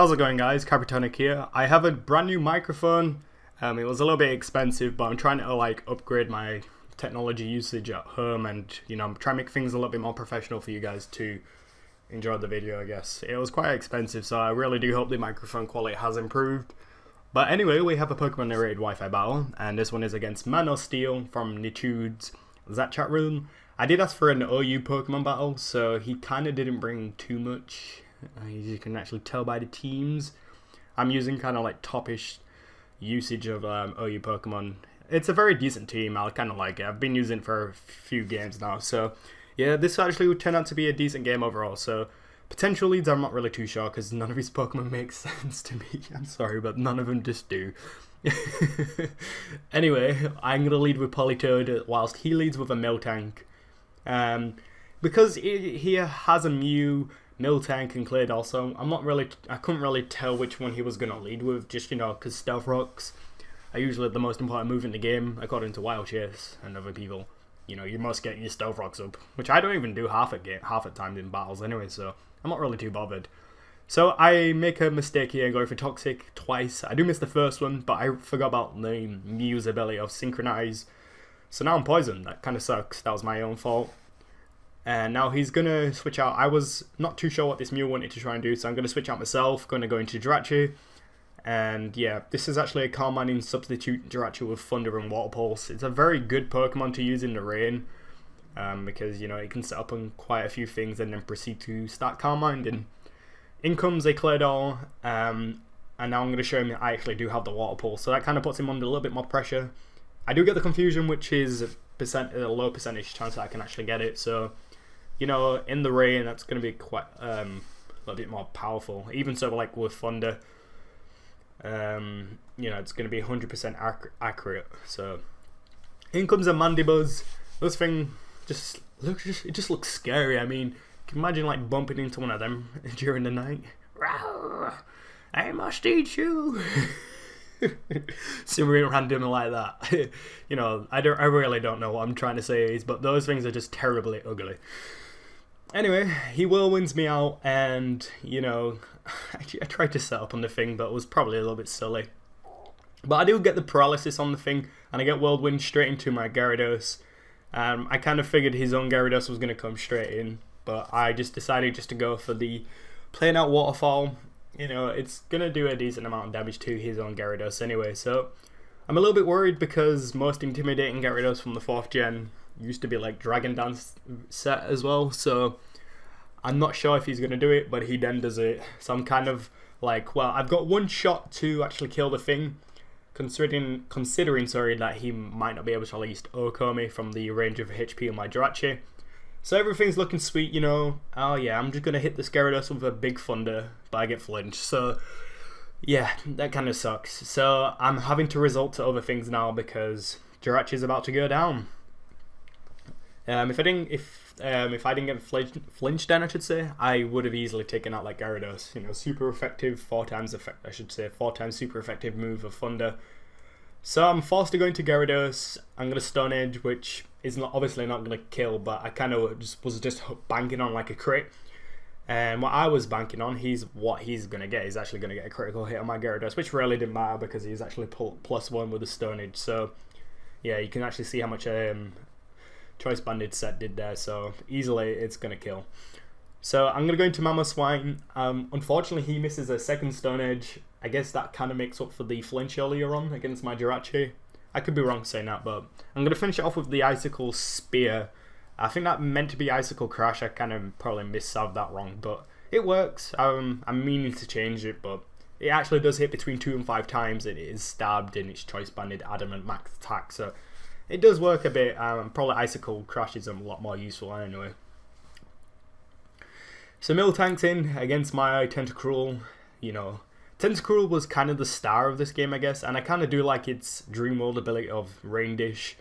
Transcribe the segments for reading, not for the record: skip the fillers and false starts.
How's it going, guys? Kyprotonic here. I have a brand new microphone. It was a little bit expensive, but I'm trying to upgrade my technology usage at home, and I'm trying to make things a little bit more professional for you guys to enjoy the video. I guess it was quite expensive, so I really do hope the microphone quality has improved. But anyway, we have a Pokemon narrated Wi-Fi battle, and this one is against Manosteel from Nitude's Chatroom. I did ask for an OU Pokemon battle, so he kind of didn't bring too much. As you can actually tell by the teams, I'm using kind of like topish usage of OU Pokemon. It's a very decent team. I kind of like it. I've been using it for a few games now, so yeah, this actually would turn out to be a decent game overall. So potential leads, I'm not really too sure because none of his Pokemon make sense to me. I'm sorry, but none of them just do. Anyway, I'm gonna lead with Politoed whilst he leads with a Miltank. Because he has a Mew, Miltank and Clay also. I couldn't really tell which one he was going to lead with, just, because Stealth Rocks are usually the most important move in the game, according to Wild Chase and other people. You must get your Stealth Rocks up, which I don't even do half at times in battles anyway, so I'm not really too bothered. So I make a mistake here and go for Toxic twice. I do miss the first one, but I forgot about the Mew's ability of Synchronize. So now I'm poisoned. That kind of sucks. That was my own fault. And now he's going to switch out. I was not too sure what this Mew wanted to try and do, so I'm going to switch out myself. Going to go into Jirachi. And yeah, this is actually a Calm Minding substitute Jirachi with Thunder and Water Pulse. It's a very good Pokemon to use in the rain. Because, it can set up on quite a few things and then proceed to start Calm Minding. In comes a Claydol. And now I'm going to show him I actually do have the Water Pulse. So that kind of puts him under a little bit more pressure. I do get the Confusion, which is a low percentage chance that I can actually get it. So, in the rain, that's going to be quite a little bit more powerful. Even so, like with Thunder, it's going to be 100% accurate. So, in comes a Mandibuzz. This thing just looks scary. I mean, can you imagine bumping into one of them during the night? Rawr, I must eat you. Something random like that. I really don't know what I'm trying to say but those things are just terribly ugly. Anyway, he whirlwinds me out, and I tried to set up on the thing, but it was probably a little bit silly. But I do get the paralysis on the thing, and I get whirlwind straight into my Gyarados. I kind of figured his own Gyarados was going to come straight in, but I just decided to go for the Playing Out Waterfall. It's going to do a decent amount of damage to his own Gyarados anyway, so I'm a little bit worried because most intimidating Gyarados from the 4th gen used to be Dragon Dance set as well, so I'm not sure if he's going to do it, but he then does it. So I'm kind of well, I've got one shot to actually kill the thing, considering that he might not be able to at least OHKO me from the range of HP on my Jirachi. So everything's looking sweet, oh yeah, I'm just going to hit this Gyarados with a big Thunder, but I get flinched, so yeah, that kind of sucks. So I'm having to resort to other things now because Jirachi's about to go down. If I didn't get flinched then, I should say, I would have easily taken out Gyarados. Super effective, 4 times super effective move of Thunder. So I'm forced to go into Gyarados. I'm going to Stone Edge, which is obviously not going to kill, but I kind of was just banking on a crit. And what I was banking on, what he's going to get. He's actually going to get a critical hit on my Gyarados, which really didn't matter because he's actually +1 with the Stone Edge. So yeah, you can actually see how much Choice Banded set did there. So easily it's going to kill. So I'm going to go into Mamoswine. Unfortunately, he misses a second Stone Edge. I guess that kind of makes up for the flinch earlier on against my Jirachi. I could be wrong saying that, but I'm going to finish it off with the Icicle Spear. I think that meant to be Icicle Crash. I kind of probably missalved that wrong, but it works. I'm meaning to change it, but it actually does hit between 2 and 5 times. It is stabbed in its Choice Banded Adamant Max attack, so it does work a bit. Probably Icicle Crash is a lot more useful anyway. So Miltank's in against my Tentacruel. Tentacruel was kind of the star of this game, I guess, and I kind of do like its Dream World ability of Rain Dish.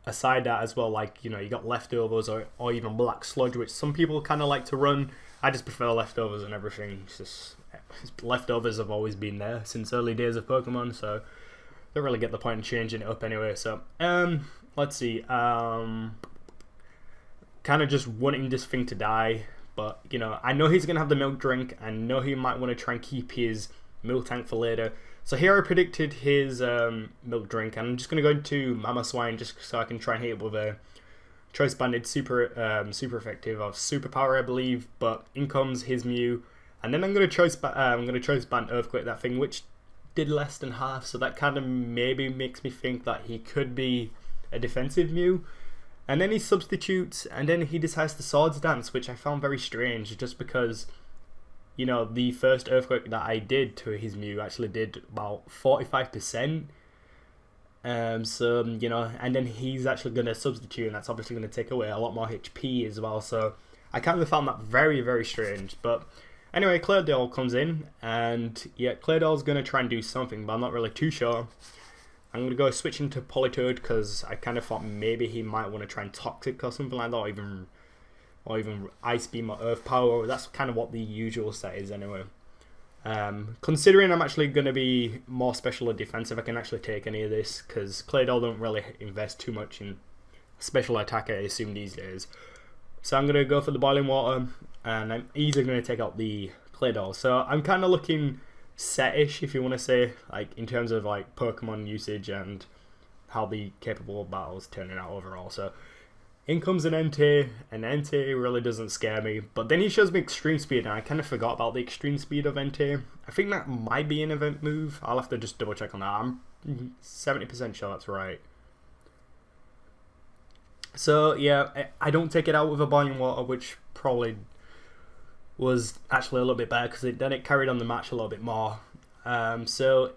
Aside that as well, you got Leftovers or even Black Sludge, which some people kind of like to run. I just prefer Leftovers and everything. Leftovers have always been there since early days of Pokemon, so don't really get the point in changing it up anyway. So let's see. Kind of just wanting this thing to die, but you know, I know he's gonna have the milk drink. I know he might want to try and keep his milk tank for later. So here I predicted his milk drink, and I'm just gonna go into Mama Swine just so I can try and hit it with a choice banded super effective of superpower, I believe. But in comes his Mew, and then I'm gonna choice band Earthquake that thing, which did less than half. So that kind of maybe makes me think that he could be a defensive Mew. And then he substitutes, and then he decides to Swords Dance, which I found very strange, just because, you know, the first Earthquake that I did to his Mew actually did about 45%. So, you know, and then he's actually going to substitute, and that's obviously going to take away a lot more HP as well. So I kind of found that very, very strange. But anyway, Claydol comes in, and yeah, Claydol's going to try and do something, but I'm not really too sure. I'm going to go switch into Politoed because I kind of thought maybe he might want to try and Toxic or something like that, or even Ice Beam or Earth Power. That's kind of what the usual set is anyway. Considering I'm actually going to be more special or defensive, I can actually take any of this because Claydol don't really invest too much in special attack, I assume, these days. So I'm going to go for the Boiling Water, and I'm easily going to take out the Claydol. So I'm kind of looking set-ish, if you want to say, like in terms of like Pokemon usage and how the capable battles turning out overall. So in comes an NT, and NT really doesn't scare me, but then he shows me Extreme Speed, and I kind of forgot about the Extreme Speed of NT. I think that might be an event move. I'll have to just double check on that. I'm 70% sure that's right. So yeah, I don't take it out with a Boiling Water, which probably was actually a little bit better because then it carried on the match a little bit more. So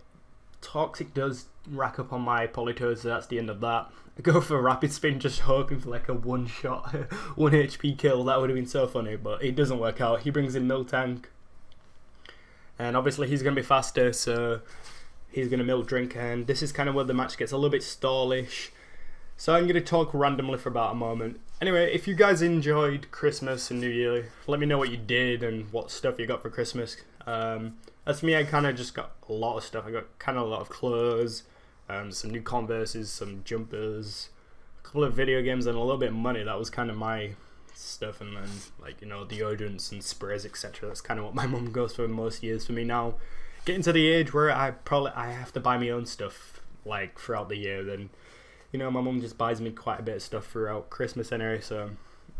Toxic does rack up on my Politoed, so that's the end of that. I go for Rapid Spin, just hoping for like a one shot, 1 HP kill. That would have been so funny, but it doesn't work out. He brings in Milk Tank, and obviously he's going to be faster, so he's going to Milk Drink, and this is kind of where the match gets a little bit stallish. So I'm going to talk randomly for about a moment. Anyway, if you guys enjoyed Christmas and New Year, let me know what you did and what stuff you got for Christmas. As for me, I kind of just got a lot of stuff. I got kind of a lot of clothes, some new Converses, some jumpers, a couple of video games, and a little bit of money. That was kind of my stuff. And then, like, you know, deodorants and sprays, etc. That's kind of what my mum goes for most years for me now. Getting to the age where I have to buy my own stuff, like, throughout the year, then, you know, my mum just buys me quite a bit of stuff throughout Christmas anyway. So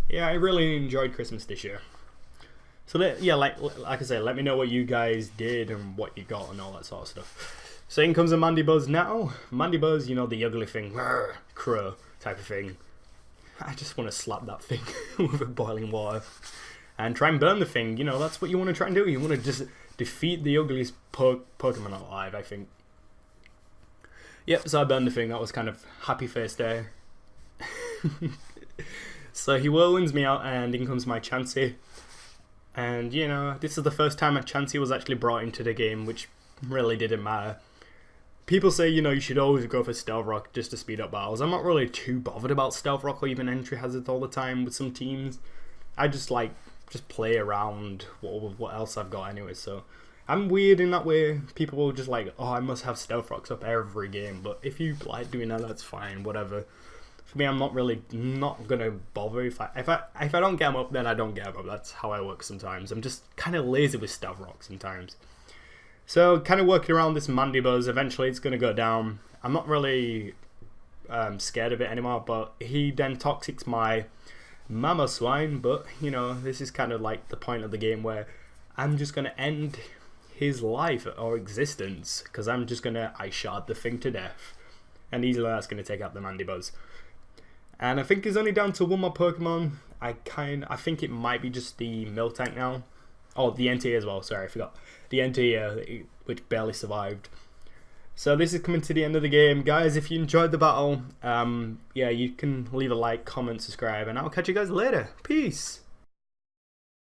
yeah, I really enjoyed Christmas this year. So yeah, like I said, let me know what you guys did and what you got and all that sort of stuff. So in comes a Mandibuzz now. Mandibuzz, you know, the ugly thing, crow type of thing. I just want to slap that thing with a Boiling Water and try and burn the thing. You know, that's what you want to try and do. You want to just defeat the ugliest Pokemon alive, I think. Yep, so I burned the thing. That was kind of happy face day. So he whirlwinds me out, and in comes my Chansey. And, you know, this is the first time a Chansey was actually brought into the game, which really didn't matter. People say, you know, you should always go for Stealth Rock just to speed up battles. I'm not really too bothered about Stealth Rock or even Entry Hazards all the time with some teams. I just play around what else I've got anyway, so I'm weird in that way. People will just like, oh, I must have Stealth Rocks up every game. But if you like doing that, that's fine, whatever. For me, I'm not gonna bother. If I don't get them up, then I don't get them up. That's how I work sometimes. I'm just kind of lazy with Stealth Rock sometimes. So kind of working around this Mandibuzz. Eventually, it's gonna go down. I'm not really scared of it anymore. But he then Toxics my Mama Swine. But you know, this is kind of like the point of the game where I'm just gonna end his life or existence, because I'm just gonna Ice Shard the thing to death, and easily that's gonna take out the Mandibuzz. And I think he's only down to one more Pokemon. I think it might be just the Milk Tank now. Oh, the NT as well. Sorry, I forgot the NT, which barely survived. So this is coming to the end of the game, guys. If you enjoyed the battle, yeah, you can leave a like, comment, subscribe, and I'll catch you guys later. Peace.